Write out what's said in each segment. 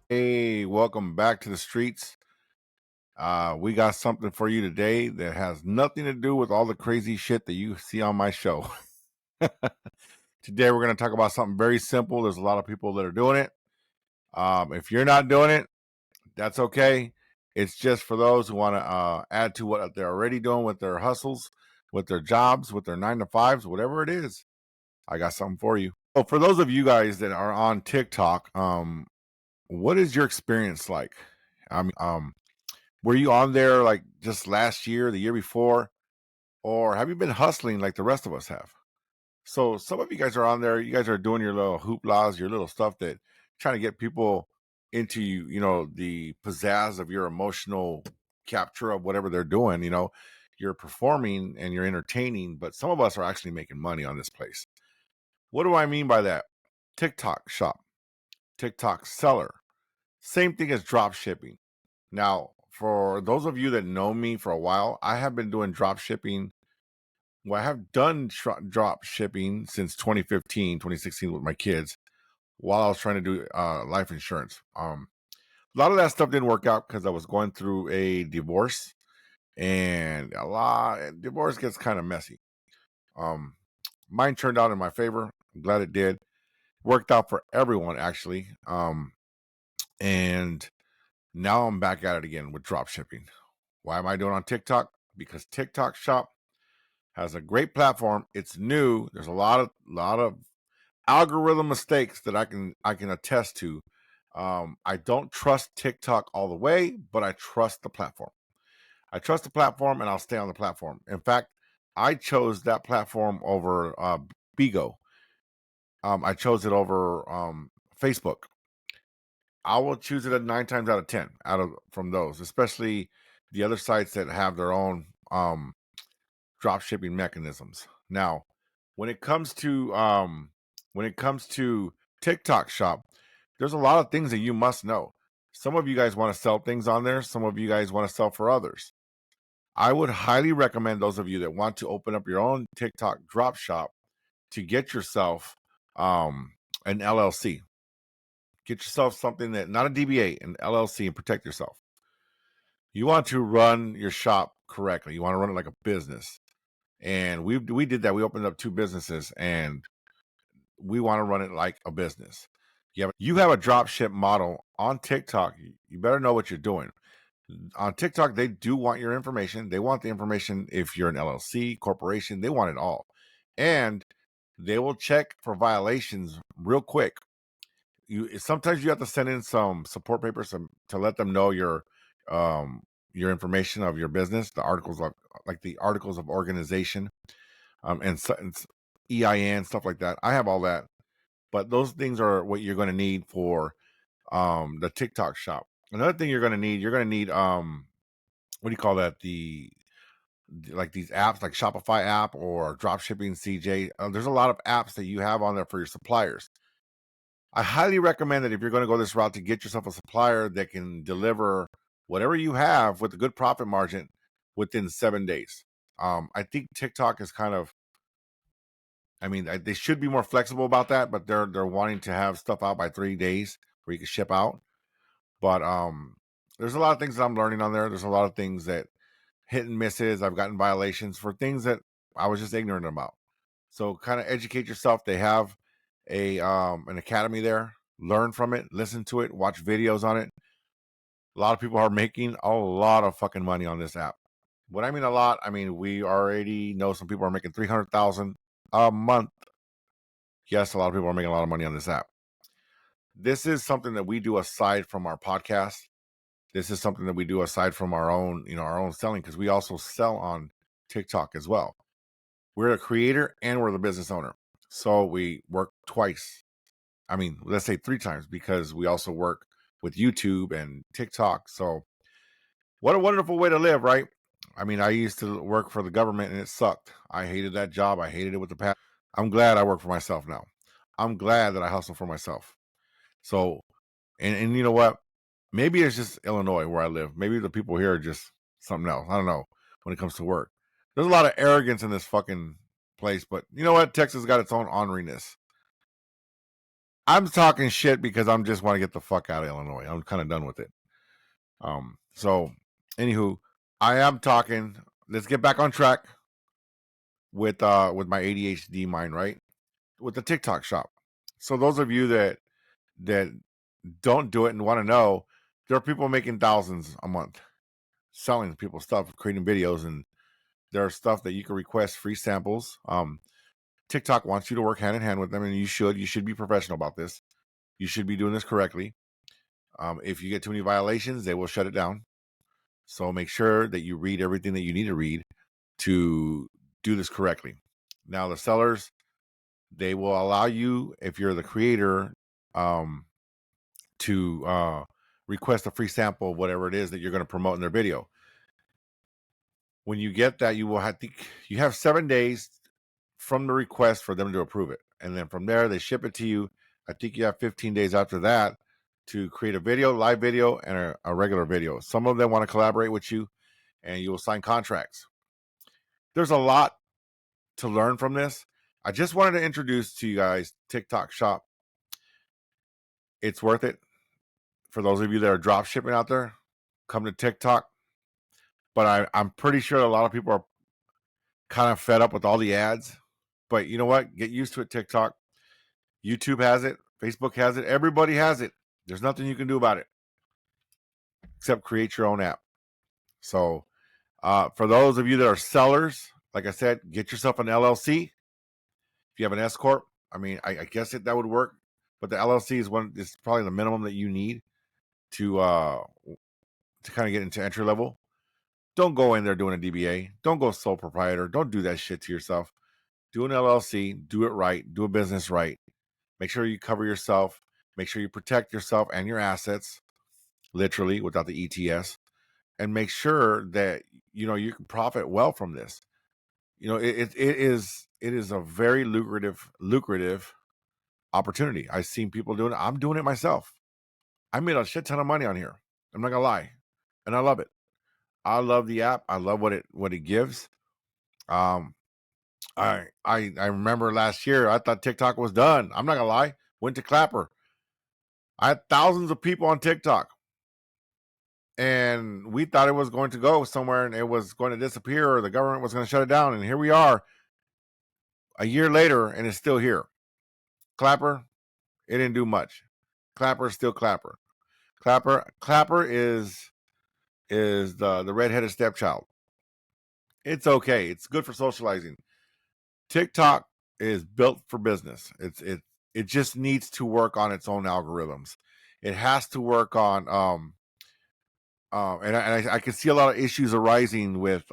Hey, welcome back to the streets. We got something for you today that has nothing to do with all the crazy shit that you see on my show. Today, we're going to talk about something very simple. There's a lot of people that are doing it. If you're not doing it, that's okay. It's just for those who want to add to what they're already doing with their hustles, with their jobs, with their 9 to 5s, whatever it is. I got something for you. So, for those of you guys that are on TikTok, what is your experience like? Were you on there like just last year, the year before, or have you been hustling like the rest of us have? So some of you guys are on there. You guys are doing your little hooplas, your little stuff that trying to get people into the pizzazz of your emotional capture of whatever they're doing. You're performing and you're entertaining, but some of us are actually making money on this place. What do I mean by that? TikTok shop, TikTok seller, same thing as drop shipping. Now, for those of you that know me for a while, I have been doing drop shipping. Well, I have done drop shipping since 2015, 2016 with my kids while I was trying to do life insurance. A lot of that stuff didn't work out because I was going through a divorce, and divorce gets kind of messy. Um, Mine turned out in my favor. I'm glad it did. Worked out for everyone actually. And now I'm back at it again with drop shipping. Why am I doing it on TikTok? Because TikTok Shop has a great platform. It's new. There's a lot of algorithm mistakes that I can attest to. I don't trust TikTok all the way, but I trust the platform. I trust the platform, and I'll stay on the platform. In fact, I chose that platform over Bigo. I chose it over Facebook. I will choose it at 9 times out of 10 out of from those, especially the other sites that have their own drop shipping mechanisms. Now, when it comes to TikTok shop, there's a lot of things that you must know. Some of you guys want to sell things on there, some of you guys want to sell for others. I would highly recommend those of you that want to open up your own TikTok drop shop to get yourself an LLC. Get yourself something that not a DBA, an LLC, and protect yourself. You want to run your shop correctly. You want to run it like a business. And we did that. We opened up 2 businesses, and we want to run it like a business. You have a drop ship model on TikTok. You better know what you're doing. On TikTok, they do want your information. They want the information if you're an LLC, corporation, they want it all. And they will check for violations real quick. Sometimes you have to send in some support papers to let them know your information of your business, the articles of like the articles of organization, and EIN stuff like that. I have all that, but those things are what you're going to need for the TikTok shop. Another thing you're going to need what do you call that? Like these apps, like Shopify app or dropshipping CJ. There's a lot of apps that you have on there for your suppliers. I highly recommend that if you're going to go this route, to get yourself a supplier that can deliver whatever you have with a good profit margin within 7 days. I think TikTok is kind of, I mean, they should be more flexible about that, but they're wanting to have stuff out by 3 days where you can ship out. But there's a lot of things that I'm learning on there. There's a lot of things that hit and misses. I've gotten violations for things that I was just ignorant about. So kind of educate yourself. They have an academy there. Learn from it, listen to it, watch videos on it. A lot of people are making a lot of fucking money on this app. What I mean a lot, I mean we already know some people are making 300,000 a month. Yes, a lot of people are making a lot of money on this app. This is something that we do aside from our podcast. This is something that we do aside from our own selling, because we also sell on TikTok as well. We're a creator and we're the business owner. So we work twice. I mean, let's say 3 times, because we also work with YouTube and TikTok. So what a wonderful way to live, right? I mean, I used to work for the government and it sucked. I hated that job. I hated it with the past. I'm glad I work for myself now. I'm glad that I hustle for myself. So, and you know what? Maybe it's just Illinois where I live. Maybe the people here are just something else. I don't know when it comes to work. There's a lot of arrogance in this fucking place, but you know what? Texas got its own orneriness. I'm talking shit because I'm just want to get the fuck out of Illinois. I'm kind of done with it. So anywho, I am talking. Let's get back on track with my ADHD mind, right? With the TikTok shop. So those of you that don't do it and want to know, there are people making thousands a month selling people stuff, creating videos, and there are stuff that you can request free samples. TikTok wants you to work hand in hand with them, and you should. You should be professional about this. You should be doing this correctly. If you get too many violations, they will shut it down. So make sure that you read everything that you need to read to do this correctly. Now, the sellers, they will allow you, if you're the creator, to request a free sample of whatever it is that you're going to promote in their video. When you get that, you will have you have 7 days from the request for them to approve it, and then from there they ship it to you. I think you have 15 days after that to create a video, live video, and a regular video. Some of them want to collaborate with you, and you will sign contracts. There's a lot to learn from this. I just wanted to introduce to you guys TikTok Shop. It's worth it. For those of you that are drop shipping out there, come to TikTok. But I'm pretty sure a lot of people are kind of fed up with all the ads. But you know what? Get used to it, TikTok. YouTube has it. Facebook has it. Everybody has it. There's nothing you can do about it except create your own app. So for those of you that are sellers, like I said, get yourself an LLC. If you have an S corp, I mean, I guess that would work. But the LLC is probably the minimum that you need to kind of get into entry level. Don't go in there doing a DBA. Don't go sole proprietor. Don't do that shit to yourself. Do an LLC. Do it right. Do a business right. Make sure you cover yourself. Make sure you protect yourself and your assets, literally, without the ETS. And make sure that you can profit well from this. It is a very lucrative opportunity. I've seen people doing it. I'm doing it myself. I made a shit ton of money on here. I'm not gonna lie, and I love it. I love the app. I love what it gives. I remember last year I thought TikTok was done. I'm not gonna lie. Went to Clapper. I had thousands of people on TikTok, and we thought it was going to go somewhere and it was going to disappear, or the government was going to shut it down. And here we are, a year later, and it's still here. Clapper, it didn't do much. Clapper is still Clapper. Clapper is the redheaded stepchild. It's okay. It's good for socializing. TikTok is built for business. It just needs to work on its own algorithms. It has to work on and I can see a lot of issues arising with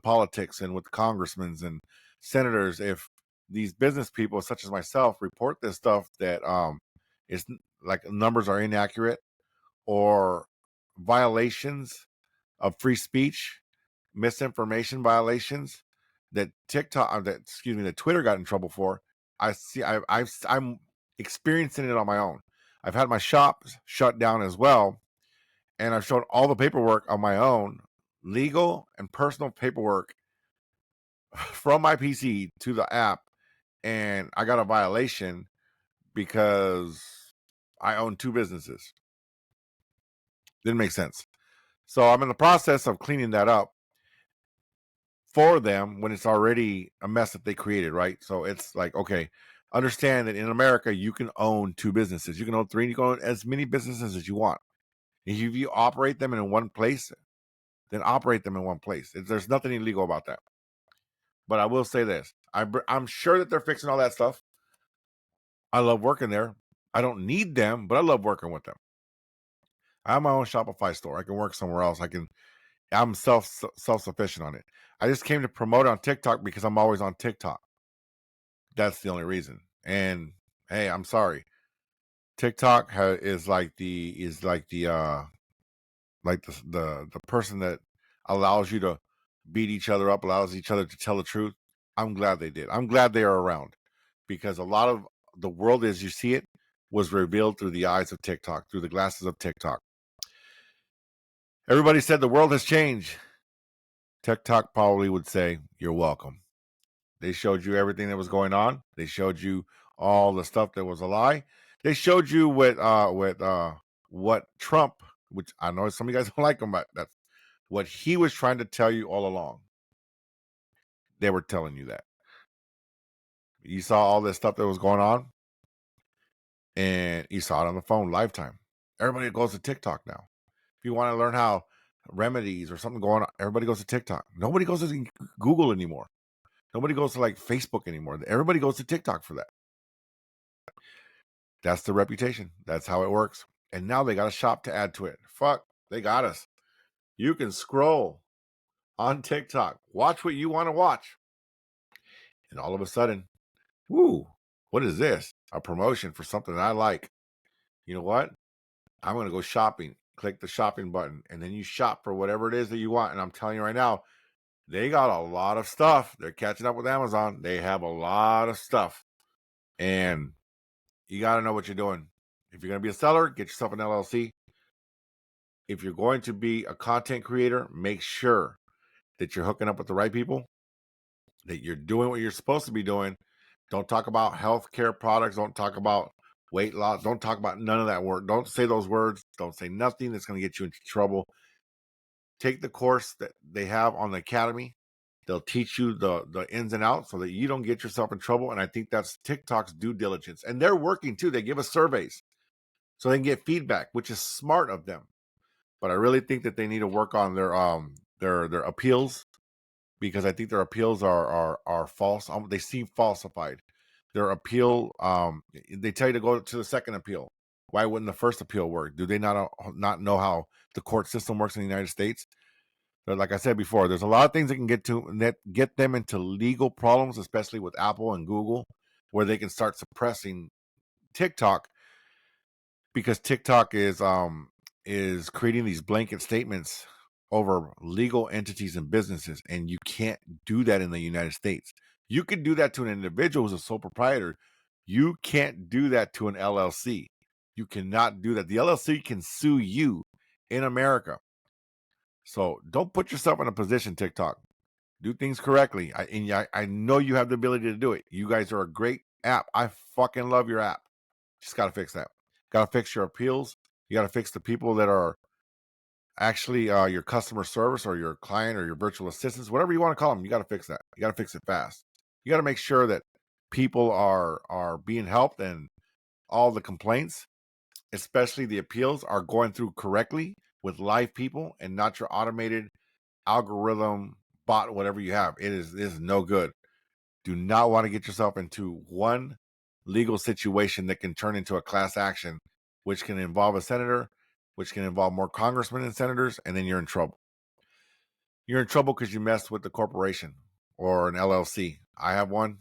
politics and with congressmen and senators if these business people such as myself report this stuff that is like numbers are inaccurate or violations of free speech, misinformation violations that that Twitter got in trouble for. I'm experiencing it on my own. I've had my shop shut down as well, and I've shown all the paperwork on my own, legal and personal paperwork from my PC to the app, and I got a violation because I own two businesses. Didn't make sense. So I'm in the process of cleaning that up for them when it's already a mess that they created, right? So it's like, okay, understand that in America, you can own two businesses. You can own three, and you can own as many businesses as you want. If you operate them in one place, then operate them in one place. There's nothing illegal about that. But I will say this. I'm sure that they're fixing all that stuff. I love working there. I don't need them, but I love working with them. I have my own Shopify store. I can work somewhere else. I'm self-sufficient on it. I just came to promote it on TikTok because I'm always on TikTok. That's the only reason. And hey, I'm sorry. TikTok is like the person that allows you to beat each other up, allows each other to tell the truth. I'm glad they did. I'm glad they are around because a lot of the world as you see it was revealed through the eyes of TikTok, through the glasses of TikTok. Everybody said the world has changed. TikTok probably would say, you're welcome. They showed you everything that was going on. They showed you all the stuff that was a lie. They showed you with what Trump, which I know some of you guys don't like him, but that's what he was trying to tell you all along. They were telling you that. You saw all this stuff that was going on, and you saw it on the phone lifetime. Everybody goes to TikTok now. If you want to learn how remedies or something going on, everybody goes to TikTok. Nobody goes to Google anymore. Nobody goes to like Facebook anymore. Everybody goes to TikTok for that. That's the reputation. That's how it works. And now they got a shop to add to it. Fuck, they got us. You can scroll on TikTok, watch what you want to watch. And all of a sudden, woo, what is this? A promotion for something that I like. You know what? I'm going to go shopping. Click the shopping button, and then you shop for whatever it is that you want. And I'm telling you right now, they got a lot of stuff. They're catching up with Amazon. They have a lot of stuff. And you got to know what you're doing. If you're going to be a seller, get yourself an LLC. If you're going to be a content creator, make sure that you're hooking up with the right people, that you're doing what you're supposed to be doing. Don't talk about healthcare products. Don't talk about weight loss. Don't talk about none of that word. Don't say those words. Don't say nothing that's going to get you into trouble. Take the course that they have on the academy. They'll teach you the ins and outs so that you don't get yourself in trouble. And I think that's TikTok's due diligence. And they're working too. They give us surveys so they can get feedback, which is smart of them. But I really think that they need to work on their appeals, because I think their appeals are false. They seem falsified. Their appeal, they tell you to go to the second appeal. Why wouldn't the first appeal work? Do they not know how the court system works in the United States? But like I said before, there's a lot of things that can get them into legal problems, especially with Apple and Google, where they can start suppressing TikTok, because TikTok is creating these blanket statements over legal entities and businesses, and you can't do that in the United States. You can do that to an individual who's a sole proprietor. You can't do that to an LLC. You cannot do that. The LLC can sue you in America. So don't put yourself in a position, TikTok. Do things correctly. I know you have the ability to do it. You guys are a great app. I fucking love your app. Just got to fix that. Got to fix your appeals. You got to fix the people that are actually your customer service or your client or your virtual assistants, whatever you want to call them. You got to fix that. You got to fix it fast. You got to make sure that people are being helped, and all the complaints, especially the appeals, are going through correctly with live people and not your automated algorithm bot, whatever you have. It is no good. Do not want to get yourself into one legal situation that can turn into a class action, which can involve a senator, which can involve more congressmen and senators, and then you're in trouble. You're in trouble because you messed with the corporation or an LLC. I have one,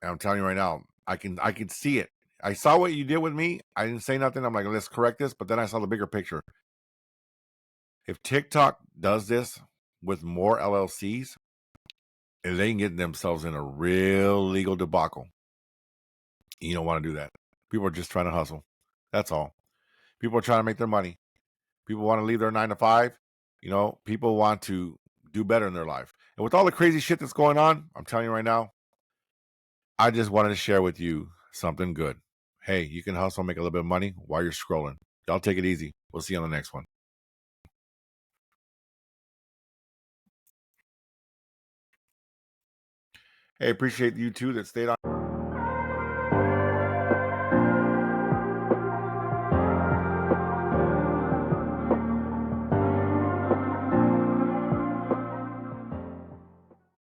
and I'm telling you right now, I can see it. I saw what you did with me. I didn't say nothing. I'm like, let's correct this. But then I saw the bigger picture. If TikTok does this with more LLCs, they can get themselves in a real legal debacle. You don't want to do that. People are just trying to hustle. That's all. People are trying to make their money. People want to leave their 9 to 5. People want to do better in their life. And with all the crazy shit that's going on, I'm telling you right now, I just wanted to share with you something good. Hey, you can hustle, make a little bit of money while you're scrolling. Y'all take it easy. We'll see you on the next one. Hey, appreciate you too that stayed on.